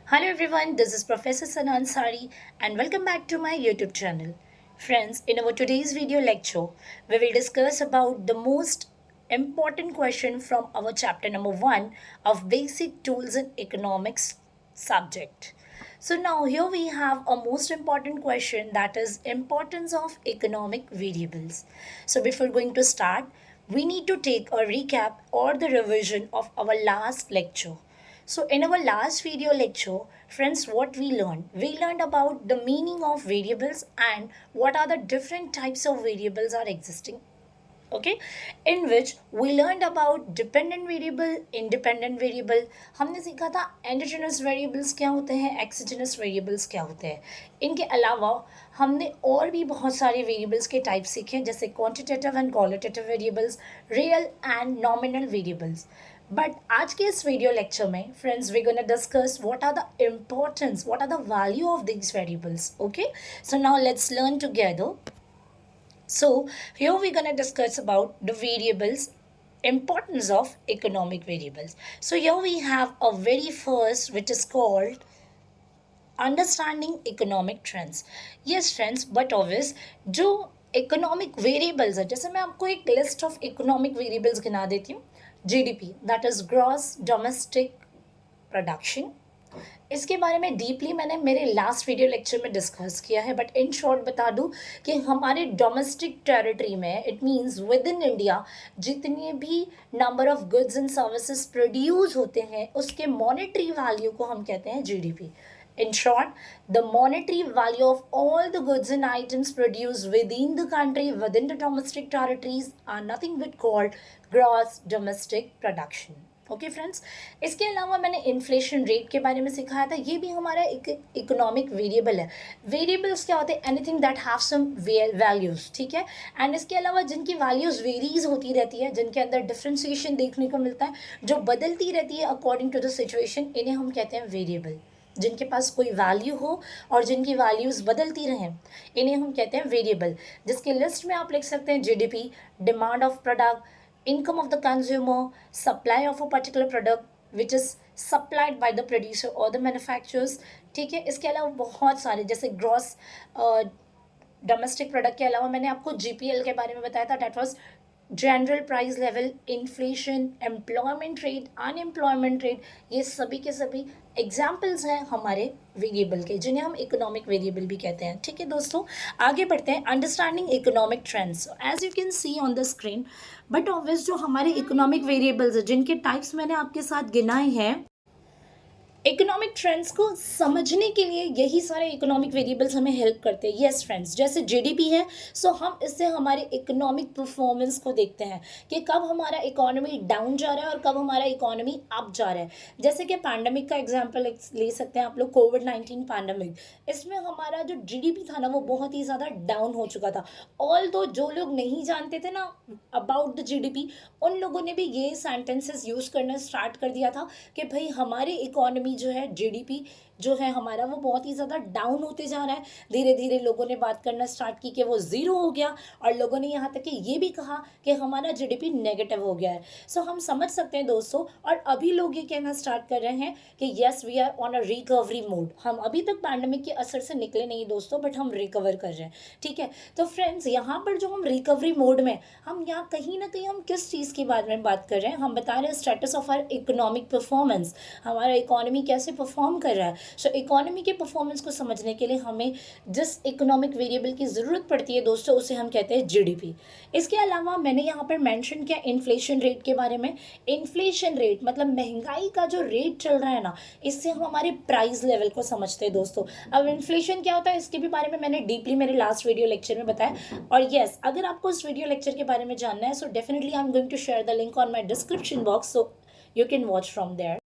Hello everyone, this is Professor Sanan Sari and welcome back to my YouTube channel. Friends, in our today's video lecture, we will discuss about the most important question from our chapter number 1 of Basic Tools in Economics subject. So now here we have a most important question, that is importance of economic variables. So before going to start, we need to take a recap or the revision of our last lecture. So, in our last video lecture, friends, what we learned? We learned about the meaning of variables and what are the different types of variables are existing. Okay, in which we learned about dependent variable, independent variable. हमने सीखा था endogenous variables क्या होते हैं, exogenous variables क्या होते हैं. इनके अलावा हमने और भी बहुत सारे variables के types सीखे जैसे quantitative and qualitative variables, real and nominal variables. But आज के इस वीडियो लेक्चर में friends we gonna discuss what are the importance, what are the value of these variables. Okay, so now let's learn together. So here we're going to discuss about the variables, importance of economic variables. So here we have a very first which is called understanding economic trends. Yes friends, but obvious जो economic variables है, जैसे मैं आपको एक list of economic variables गिना देती हूँ. GDP, that is gross domestic production. इसके बारे में डीपली मैंने मेरे लास्ट वीडियो लेक्चर में डिस्कस किया है, बट इन शॉर्ट बता दूं कि हमारे डोमेस्टिक टेरिटरी में it means with in India जितने भी number of goods and services produce होते हैं उसके मॉनेटरी वैल्यू को हम कहते हैं GDP. In short, the monetary value of all the goods and items produced within the country, within the domestic territories, are nothing but called gross domestic production. Okay friends, इसके अलावा मैंने inflation rate के बारे में सिखाया था. ये भी हमारा एक इकोनॉमिक वेरिएबल है. वेरिएबल्स क्या होते हैं? Anything that have some values, ठीक है. एंड इसके अलावा जिनकी वैल्यूज वेरीज होती रहती है, जिनके अंदर डिफ्रेंसिएशन देखने को मिलता है, जो बदलती रहती है अकॉर्डिंग टू द सिचुएशन, इन्हें हम कहते हैं वेरिएबल. जिनके पास कोई वैल्यू हो और जिनकी वैल्यूज़ बदलती रहें, इन्हें हम कहते हैं वेरिएबल. जिसके लिस्ट में आप लिख सकते हैं GDP, demand of product, income of the consumer, supply of a particular product which is supplied by the producer or the manufacturers. ठीक है. इसके अलावा बहुत सारे जैसे ग्रॉस डोमेस्टिक प्रोडक्ट के अलावा मैंने आपको जीपीएल के बारे में बताया था, that was general price level, inflation, employment rate, unemployment rate. ये सभी के सभी एग्जाम्पल्स हैं हमारे वेरिएबल के, जिन्हें हम इकोनॉमिक वेरिएबल भी कहते हैं. ठीक है दोस्तों, आगे बढ़ते हैं. Understanding economic trends, as you can see on the screen. But obvious जो हमारे इकोनॉमिक वेरिएबल्स हैं जिनके टाइप्स मैंने आपके साथ गिनाए हैं, इकोनॉमिक ट्रेंड्स को समझने के लिए यही सारे इकोनॉमिक वेरिएबल्स हमें हेल्प करते हैं. यस फ्रेंड्स, जैसे जीडीपी है, सो हम इससे हमारे इकोनॉमिक परफॉर्मेंस को देखते हैं कि कब हमारा इकोनॉमी डाउन जा रहा है और कब हमारा इकोनॉमी अप जा रहा है. जैसे कि पैंडमिक का एग्जांपल ले सकते हैं आप लोग, कोविड-19 पैंडमिक. इसमें हमारा जो जीडीपी था ना वो बहुत ही ज़्यादा डाउन हो चुका था. ऑल तो जो लोग नहीं जानते थे ना अबाउट द जीडीपी, उन लोगों ने भी ये सेंटेंसेस यूज़ करना स्टार्ट कर दिया था कि भाई हमारी इकोनॉमी जो है, जीडीपी जो है हमारा, वो बहुत ही ज़्यादा डाउन होते जा रहा है. धीरे धीरे लोगों ने बात करना स्टार्ट की कि वो ज़ीरो हो गया, और लोगों ने यहाँ तक कि ये भी कहा कि हमारा जीडीपी नेगेटिव हो गया है. सो हम समझ सकते हैं दोस्तों, और अभी लोग ये कहना स्टार्ट कर रहे हैं कि yes we are on a recovery mode. हम अभी तक पैंडमिक के असर से निकले नहीं दोस्तों, बट हम रिकवर कर रहे हैं. ठीक है. तो फ्रेंड्स, यहाँ पर जो हम रिकवरी मोड में, हम यहाँ कहीं ना कहीं हम किस चीज़ के बारे में बात कर रहे हैं? हम बता रहे हैं status of our economic performance, हमारा इकोनॉमी कैसे परफॉर्म कर रहा है. सो इकोनॉमी के परफॉर्मेंस को समझने के लिए हमें जिस इकोनॉमिक वेरिएबल की ज़रूरत पड़ती है दोस्तों, उसे हम कहते हैं जीडीपी. इसके अलावा मैंने यहाँ पर मेंशन किया इन्फ्लेशन रेट के बारे में. इन्फ्लेशन रेट मतलब महंगाई का जो रेट चल रहा है ना, इससे हम हमारे प्राइस लेवल को समझते हैं दोस्तों. अब इन्फ्लेशन क्या होता है इसके भी बारे में मैंने डीपली मेरे लास्ट वीडियो लेक्चर में बताया. और यस, अगर आपको इस वीडियो लेक्चर के बारे में जानना है, so definitely I am going to share the link on my description box, so you can watch from there.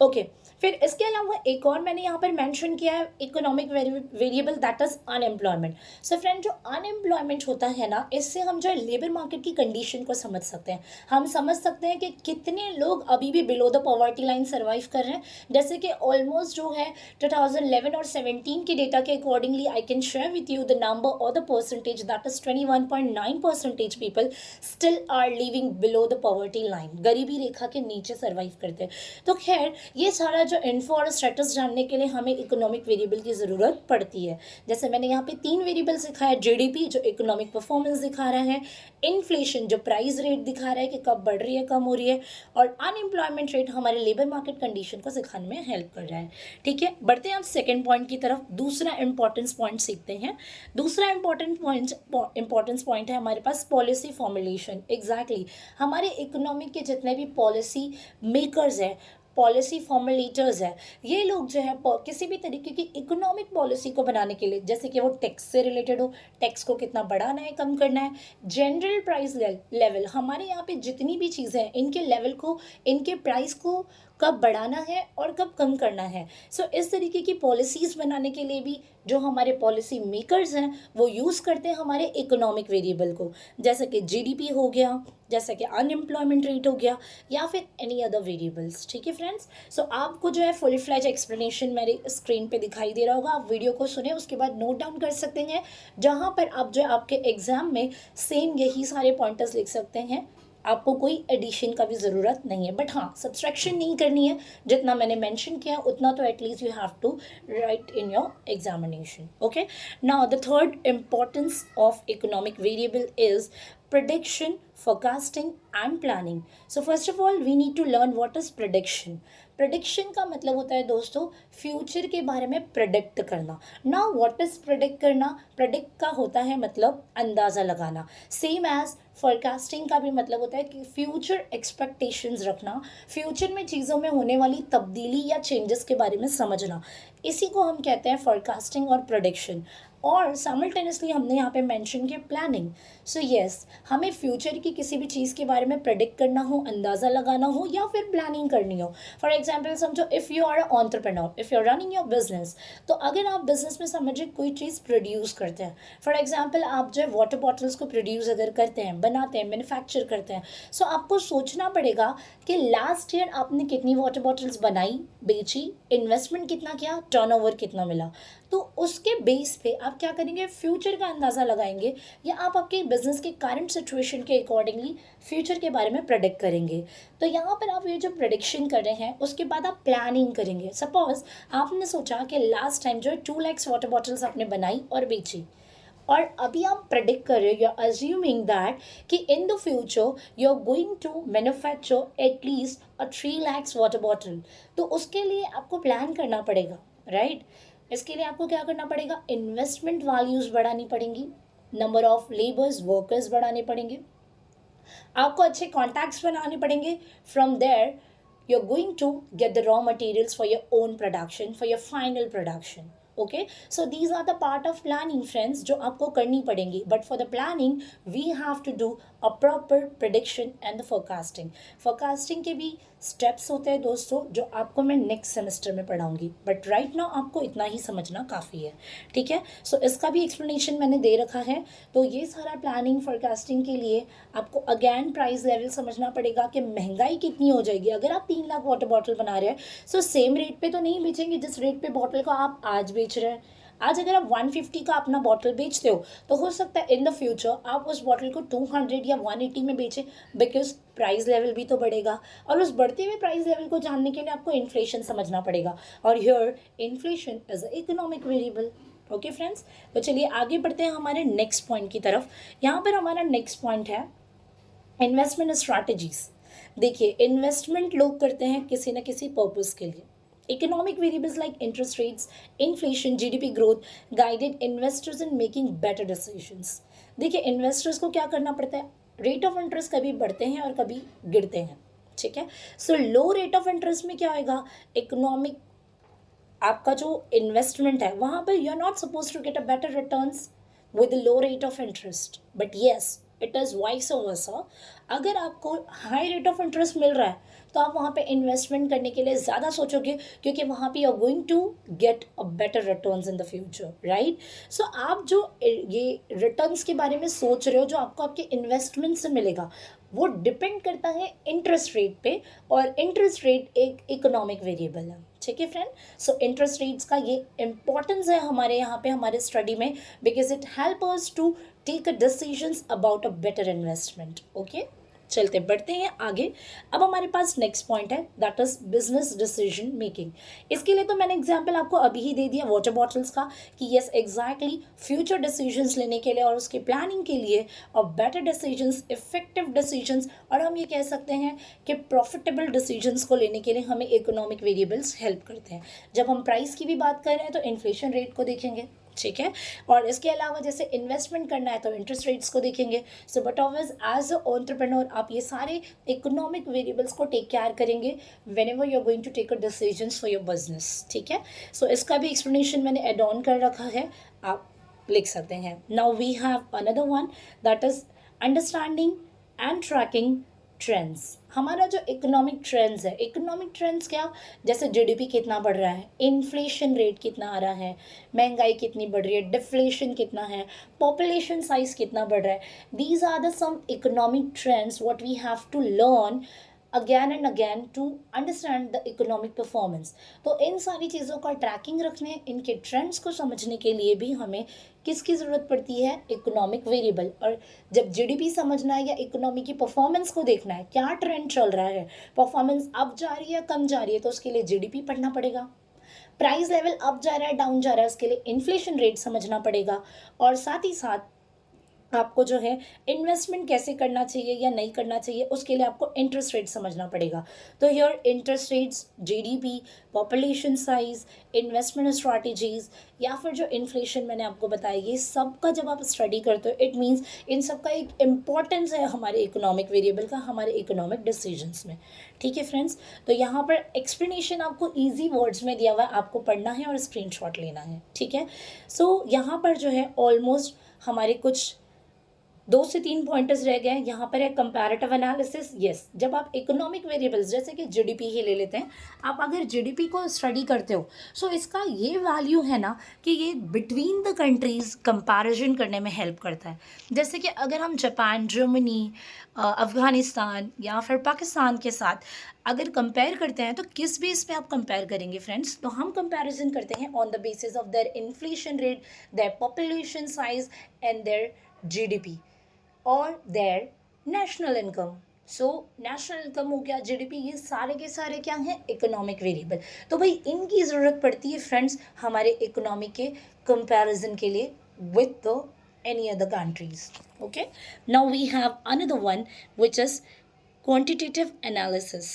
Okay. फिर इसके अलावा एक और मैंने यहाँ पर मेंशन किया है economic variable, that is unemployment. So friend, जो अनएम्प्लॉयमेंट होता है ना, इससे हम जो है लेबर मार्केट की कंडीशन को समझ सकते हैं. हम समझ सकते हैं कि कितने लोग अभी भी below the poverty line survive कर रहे हैं. जैसे कि ऑलमोस्ट जो है 2011 और 17 के डेटा के accordingly I can share with you the number और the percentage, that is 21.9% people still are living below the poverty line, गरीबी रेखा के नीचे सर्वाइव करते हैं. तो खैर, ये सारा जो इन्फो और स्टेटस जानने के लिए हमें इकोनॉमिक वेरिएबल की ज़रूरत पड़ती है। जैसे मैंने यहाँ पे 3 वेरिएबल सिखाया है, जीडीपी जो इकोनॉमिक परफॉर्मेंस दिखा रहा है, इन्फ्लेशन जो प्राइस रेट दिखा रहा है कि कब बढ़ रही है कम हो रही है, और अनएम्प्लॉयमेंट रेट हमारे लेबर मार्केट कंडीशन को सिखाने में हेल्प कर रहा है। ठीक है, बढ़ते हैं आप सेकेंड पॉइंट की तरफ, दूसरा इंपॉर्टेंस पॉइंट सीखते हैं। दूसरा इंपॉर्टेंस पॉइंट है हमारे पास पॉलिसी फॉर्मुलेशन। एग्जैक्टली हमारे इकोनॉमिक के जितने भी पॉलिसी मेकर्स हैं, पॉलिसी फॉर्मुलेटर्स है, ये लोग जो है किसी भी तरीके की इकोनॉमिक पॉलिसी को बनाने के लिए, जैसे कि वो टैक्स से रिलेटेड हो, टैक्स को कितना बढ़ाना है कम करना है, जनरल प्राइस लेवल, हमारे यहाँ पे जितनी भी चीज़ें हैं इनके लेवल को, इनके प्राइस को कब बढ़ाना है और कब कम करना है। सो इस तरीके की पॉलिसीज़ बनाने के लिए भी जो हमारे पॉलिसी मेकर्स हैं वो यूज़ करते हैं हमारे इकोनॉमिक वेरिएबल को, जैसे कि जीडीपी हो गया, जैसे कि अनएम्प्लॉयमेंट रेट हो गया, या फिर एनी अदर वेरिएबल्स। ठीक है फ्रेंड्स, सो आपको जो है फुल फ्लैज एक्सप्लेनेशन मेरे स्क्रीन पे दिखाई दे रहा होगा, आप वीडियो को सुने उसके बाद नोट डाउन कर सकते हैं, जहाँ पर आप जो है आपके एग्जाम में सेम यही सारे पॉइंटर्स लिख सकते हैं, आपको कोई एडिशन का भी ज़रूरत नहीं है। बट हाँ, सब्सट्रैक्शन नहीं करनी है, जितना मैंने मेंशन किया उतना तो at least you have to write in your examination. Okay, now the third importance of economic variable is prediction, forecasting and planning. So first of all we need to learn what is prediction. Prediction का मतलब होता है दोस्तों future के बारे में predict करना। Now what is predict करना? प्रेडिक्ट का होता है मतलब अंदाज़ा लगाना, सेम एज फोरकास्टिंग का भी मतलब होता है कि फ्यूचर एक्सपेक्टेशंस रखना, फ्यूचर में चीज़ों में होने वाली तब्दीली या चेंजेस के बारे में समझना, इसी को हम कहते हैं फोरकास्टिंग और प्रेडिक्शन। और साइमल्टेनियसली हमने यहाँ पे मेंशन किया प्लानिंग। सो यस, हमें फ्यूचर की किसी भी चीज़ के बारे में प्रेडिक्ट करना हो, अंदाज़ा लगाना हो या फिर प्लानिंग करनी हो। फॉर एग्जाम्पल समझो, if you are a entrepreneur, if you are running your business, तो अगर आप बिजनेस में समझिए कोई चीज़ प्रोड्यूस करते हैं, फॉर एग्जाम्पल आप जो है वाटर बॉटल्स को प्रोड्यूस अगर करते हैं, बनाते हैं, मैन्युफैक्चर करते हैं, सो आपको सोचना पड़ेगा कि लास्ट ईयर आपने कितनी वाटर बॉटल्स बनाई, बेची, इन्वेस्टमेंट कितना किया, टर्नओवर कितना मिला। तो उसके बेस पे आप क्या करेंगे, फ्यूचर का अंदाज़ा लगाएंगे, या आप आपके बिजनेस के करंट सिचुएशन के अकॉर्डिंगली फ्यूचर के बारे में प्रेडिक्ट करेंगे। तो यहाँ पर आप ये जो प्रेडिक्शन कर रहे हैं उसके बाद आप प्लानिंग करेंगे। सपोज आपने सोचा कि लास्ट टाइम जो है 2 लाख वाटर बॉटल्स आपने बनाई और बेची, और अभी आप प्रेडिक्ट कर रहे हो, यू आर अज्यूमिंग दैट कि in the future you are going to manufacture at least 3 lakh water bottle. तो उसके लिए आपको प्लान करना पड़ेगा, राइट? इसके लिए आपको क्या करना पड़ेगा, इन्वेस्टमेंट वैल्यूज़ बढ़ानी पड़ेंगी, नंबर ऑफ लेबर्स वर्कर्स बढ़ाने पड़ेंगे, आपको अच्छे कॉन्टैक्ट्स बनाने पड़ेंगे। From there you are going to get the raw materials for your own production, for your final production. Okay, so these are the part of planning friends, जो आपको करनी पड़ेंगी। But for the planning we have to do a proper prediction and the forecasting. Forecasting के भी steps होते हैं दोस्तों, जो आपको मैं नेक्स्ट सेमेस्टर में पढ़ाऊंगी, बट राइट नाउ आपको इतना ही समझना काफ़ी है। ठीक है, सो इसका भी एक्सप्लेनेशन मैंने दे रखा है। तो ये सारा प्लानिंग फोरकास्टिंग के लिए आपको अगेन प्राइस लेवल समझना पड़ेगा कि महंगाई कितनी हो जाएगी। अगर आप 3 लाख वाटर बॉटल बना रहे हैं, सो सेम रेट पे तो नहीं बेचेंगे जिस रेट पे बॉटल को आप आज बेच रहे हैं। आज अगर आप 150 का अपना बॉटल बेचते हो, तो सकता है इन द फ्यूचर आप उस बॉटल को 200 या 180 में बेचें, बिकॉज प्राइस लेवल भी तो बढ़ेगा। और उस बढ़ते हुए प्राइस लेवल को जानने के लिए आपको इन्फ्लेशन समझना पड़ेगा, और here inflation is a economic variable. Okay friends, तो चलिए आगे बढ़ते हैं हमारे नेक्स्ट पॉइंट की तरफ। यहाँ पर हमारा नेक्स्ट पॉइंट है इन्वेस्टमेंट स्ट्रैटेजीज। देखिए, इन्वेस्टमेंट लोग करते हैं किसी न किसी पर्पज़ के लिए। Economic variables like interest rates, inflation, GDP growth guided investors in making better decisions. देखिए, इन्वेस्टर्स को क्या करना पड़ता है, रेट ऑफ इंटरेस्ट कभी बढ़ते हैं और कभी गिरते हैं। ठीक है, सो लो रेट ऑफ इंटरेस्ट में क्या होएगा, इकोनॉमिक आपका जो इन्वेस्टमेंट है वहाँ पर you are not suppose to get a better returns with low rate of interest, but yes it is vice versa. अगर आपको हाई रेट ऑफ इंटरेस्ट मिल रहा है तो आप वहाँ पे इन्वेस्टमेंट करने के लिए ज़्यादा सोचोगे, क्योंकि वहाँ पे you are going to get a better returns in the future, right? So आप जो ये रिटर्न्स के बारे में सोच रहे हो जो आपको आपके इन्वेस्टमेंट से मिलेगा, वो डिपेंड करता है इंटरेस्ट रेट पे, और इंटरेस्ट रेट एक इकोनॉमिक वेरिएबल है। ठीक है फ्रेंड, सो इंटरेस्ट रेट्स का ये इंपॉर्टेंस है हमारे यहाँ पे हमारे स्टडी में, because it help us to take a decisions about a better investment. Okay, चलते बढ़ते हैं आगे। अब हमारे पास नेक्स्ट पॉइंट है, that is business decision making. इसके लिए तो मैंने एग्जांपल आपको अभी ही दे दिया वाटर बॉटल्स का कि यस एग्जैक्टली फ्यूचर डिसीजंस लेने के लिए और उसकी प्लानिंग के लिए और बेटर डिसीजंस, इफेक्टिव डिसीजंस, और हम ये कह सकते हैं कि प्रॉफिटेबल डिसीजंस को लेने के लिए हमें इकोनॉमिक वेरिएबल्स हेल्प करते हैं। जब हम प्राइस की भी बात कर रहे हैं तो इन्फ्लेशन रेट को देखेंगे, ठीक है, और इसके अलावा जैसे इन्वेस्टमेंट करना है तो इंटरेस्ट रेट्स को देखेंगे। So but always as a entrepreneur आप ये सारे इकोनॉमिक वेरिएबल्स को टेक केयर करेंगे whenever you are going to take a decisions for your business, ठीक है। सो इसका भी एक्सप्लेनेशन मैंने एड ऑन कर रखा है, आप लिख सकते हैं। Now we have another one that is understanding and tracking trends. हमारा जो इकोनॉमिक ट्रेंड्स है, इकोनॉमिक ट्रेंड्स क्या, जैसे जीडीपी कितना बढ़ रहा है, इन्फ्लेशन रेट कितना आ रहा है, महंगाई कितनी बढ़ रही है, डिफ्लेशन कितना है, पॉपुलेशन साइज कितना बढ़ रहा है, these are the some economic trends what we have to learn again and again to understand the economic performance. तो इन सारी चीज़ों का ट्रैकिंग रखने, इनके ट्रेंड्स को समझने के लिए भी हमें किसकी ज़रूरत पड़ती है, इकोनॉमिक वेरिएबल। और जब जीडीपी समझना है या इकोनॉमी की परफॉर्मेंस को देखना है, क्या ट्रेंड चल रहा है, परफॉर्मेंस अप जा रही है कम जा रही है, तो उसके लिए जीडीपी पढ़ना पड़ेगा। प्राइस लेवल अप जा रहा है डाउन जा रहा है, उसके लिए इन्फ्लेशन रेट समझना पड़ेगा। और साथ ही साथ आपको जो है इन्वेस्टमेंट कैसे करना चाहिए या नहीं करना चाहिए, उसके लिए आपको इंटरेस्ट रेट समझना पड़ेगा। तो here interest rates, GDP, population size, investment strategies, या फिर जो इन्फ्लेशन मैंने आपको बताया, ये सब का जब आप स्टडी करते हो इट मीन्स इन सब का एक इम्पॉर्टेंस है हमारे इकोनॉमिक वेरिएबल का, हमारे इकोनॉमिक डिसीजंस में, ठीक है फ्रेंड्स। तो यहाँ पर एक्सप्लेनेशन आपको ईजी वर्ड्स में दिया हुआ है, आपको पढ़ना है और स्क्रीनशॉट लेना है, ठीक है। सो यहाँ पर जो है ऑलमोस्ट हमारे कुछ 2 से 3 पॉइंटर्स रह गए। यहाँ पर है कंपैरेटिव एनालिसिस। यस, जब आप इकोनॉमिक वेरिएबल्स जैसे कि जीडीपी ही ले लेते हैं, आप अगर जीडीपी को स्टडी करते हो सो इसका ये वैल्यू है ना कि ये बिटवीन द कंट्रीज कंपैरिजन करने में हेल्प करता है। जैसे कि अगर हम जापान, जर्मनी, अफगानिस्तान या फिर पाकिस्तान के साथ अगर कंपेयर करते हैं तो किस बेस पे आप कंपेयर करेंगे फ्रेंड्स, तो हम कंपैरिजन करते हैं on the basis of their inflation rate, their population size and their GDP और their national income. So national income हो गया, जीडीपी, ये सारे के सारे क्या हैं, इकोनॉमिक वेरिएबल। तो भाई इनकी ज़रूरत पड़ती है फ्रेंड्स हमारे इकोनॉमी के कंपैरिजन के लिए with the any other countries. Okay, now we have another one which is quantitative analysis,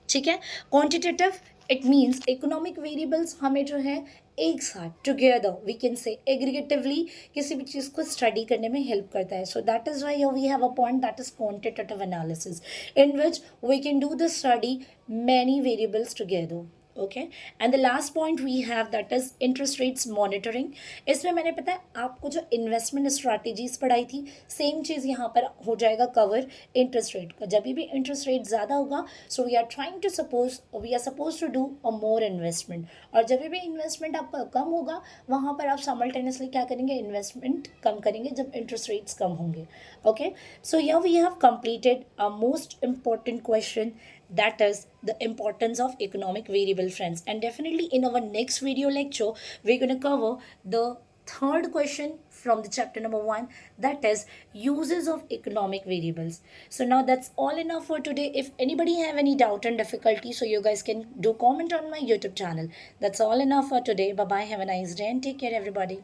ठीक है। Quantitative it means economic variables हमें जो है एक साथ टुगेदर वी कैन से एग्रीगेटिवली किसी भी चीज़ को स्टडी करने में हेल्प करता है। So that is why we have a point that is quantitative analysis in which we can do the study many variables together. Okay, and the last point we have that is interest rates monitoring. इसमें मैंने पता है आपको जो investment strategies पढ़ाई थी same चीज़ यहाँ पर हो जाएगा कवर इंटरेस्ट रेट का। जब भी इंटरेस्ट रेट ज़्यादा होगा so we are trying to we are suppose to do a more investment, और जब भी इन्वेस्टमेंट आपका कम होगा वहाँ पर आप साइमल्टेनियसली क्या करेंगे, इन्वेस्टमेंट कम करेंगे जब इंटरेस्ट रेट्स कम होंगे। Okay, so here we have completed a most important question, that is the importance of economic variable friends, and definitely in our next video lecture we're going to cover the third question from the chapter number 1, that is uses of economic variables. So now that's all enough for today. If anybody have any doubt and difficulty, so you guys can do comment on my YouTube channel. That's all enough for today. Bye bye, have a nice day and take care everybody.